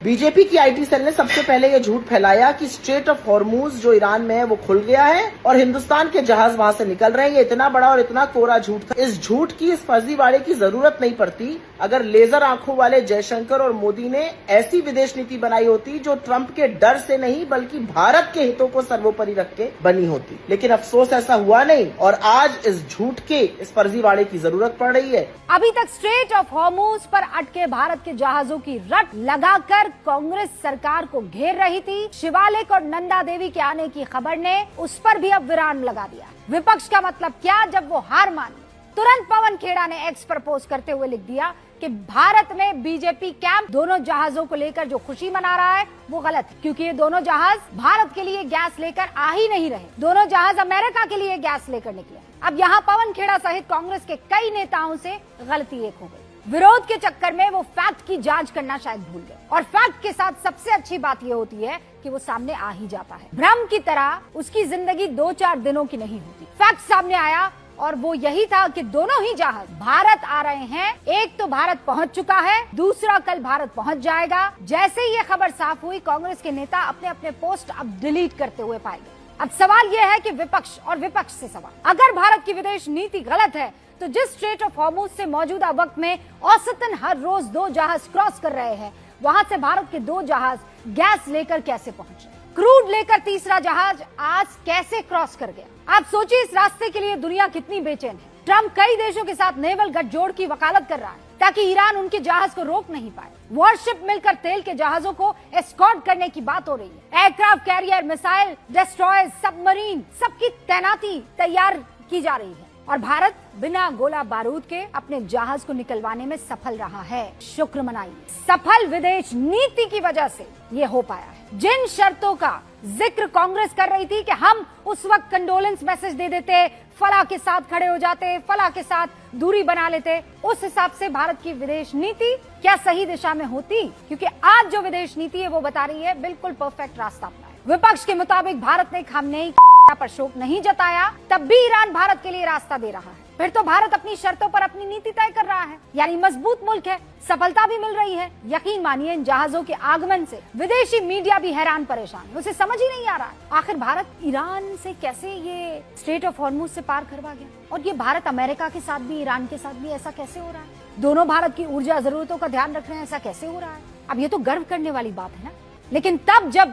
BJP की IT cell ने सबसे पहले ये झूठ फैलाया कि स्ट्रेट ऑफ हॉर्मूज जो ईरान में है वो खुल गया है और हिंदुस्तान के जहाज वहां से निकल रहे हैं। ये इतना बड़ा और इतना कोरा झूठ था। इस झूठ की, इस फर्जीवाड़े की जरूरत नहीं पड़ती अगर लेजर आंखों वाले जयशंकर और मोदी ने ऐसी विदेश नीति बनाई होती जो ट्रंप के डर से नहीं बल्कि भारत के हितों को सर्वोपरि रख के बनी होती। लेकिन अफसोस ऐसा हुआ नहीं और आज इस झूठ के, इस फर्जीवाड़े की जरूरत पड़ रही है। अभी तक स्ट्रेट ऑफ हॉर्मूज पर अटके भारत के जहाजों की रट लगाकर कांग्रेस सरकार को घेर रही थी। शिवालिक और नंदा देवी के आने की खबर ने उस पर भी अब विराम लगा दिया। विपक्ष का मतलब क्या जब वो हार मानी। तुरंत पवन खेड़ा ने एक्स पर पोस्ट करते हुए लिख दिया कि भारत में बीजेपी कैंप दोनों जहाजों को लेकर जो खुशी मना रहा है वो गलत है, क्योंकि ये दोनों जहाज भारत के लिए गैस लेकर आ ही नहीं रहे। दोनों जहाज अमेरिका के लिए गैस लेकर निकले। अब यहाँ पवन खेड़ा सहित कांग्रेस के कई नेताओं से गलती एक हो गई। विरोध के चक्कर में वो फैक्ट की जांच करना शायद भूल गए और फैक्ट के साथ सबसे अच्छी बात ये होती है कि वो सामने आ ही जाता है। भ्रम की तरह उसकी जिंदगी 2-4 दिनों की नहीं होती। फैक्ट सामने आया और वो यही था कि दोनों ही जहाज भारत आ रहे हैं। एक तो भारत पहुंच चुका है, दूसरा कल भारत पहुंच जाएगा। जैसे ही ये खबर साफ हुई, कांग्रेस के नेता अपने अपने पोस्ट अब डिलीट करते हुए पाए गए। अब सवाल यह है कि विपक्ष और विपक्ष से सवाल, अगर भारत की विदेश नीति गलत है तो जिस स्ट्रेट ऑफ हॉर्मूज से मौजूदा वक्त में औसतन हर रोज 2 जहाज क्रॉस कर रहे हैं, वहां से भारत के 2 जहाज गैस लेकर कैसे पहुंच रहे? क्रूड लेकर तीसरा जहाज आज कैसे क्रॉस कर गया? आप सोचिए इस रास्ते के लिए दुनिया कितनी बेचैन है। ट्रंप कई देशों के साथ नेवल गठजोड़ की वकालत कर रहा है ताकि ईरान उनके जहाज को रोक नहीं पाए। वॉरशिप मिलकर तेल के जहाजों को एस्कॉर्ट करने की बात हो रही है। Aircraft carrier, missile, destroyers, submarine, सबकी तैनाती तैयार की जा रही है और भारत बिना गोला बारूद के अपने जहाज को निकलवाने में सफल रहा है। शुक्र मनाइए, सफल विदेश नीति की वजह से ये हो पाया है। जिन शर्तों का जिक्र कांग्रेस कर रही थी कि हम उस वक्त कंडोलेंस मैसेज दे देते, फला के साथ खड़े हो जाते, फला के साथ दूरी बना लेते, उस हिसाब से भारत की विदेश नीति क्या सही दिशा में होती? क्योंकि आज जो विदेश नीति है वो बता रही है बिल्कुल परफेक्ट रास्ता अपनाए। विपक्ष के मुताबिक भारत ने खामनेई पर शोक नहीं जताया, तब भी ईरान भारत के लिए रास्ता दे रहा है। फिर तो भारत अपनी शर्तों पर अपनी नीति तय कर रहा है, यानी मजबूत मुल्क है, सफलता भी मिल रही है। यकीन मानिए इन जहाजों के आगमन से विदेशी मीडिया भी हैरान परेशान है। उसे समझ ही नहीं आ रहा है आखिर भारत ईरान से कैसे ये स्ट्रेट ऑफ हॉर्मूज से पार करवा गया, और ये भारत अमेरिका के साथ भी, ईरान के साथ भी ऐसा कैसे हो रहा है? दोनों भारत की ऊर्जा जरूरतों का ध्यान रख रहे हैं, ऐसा कैसे हो रहा है? अब ये तो गर्व करने वाली बात है ना। लेकिन तब जब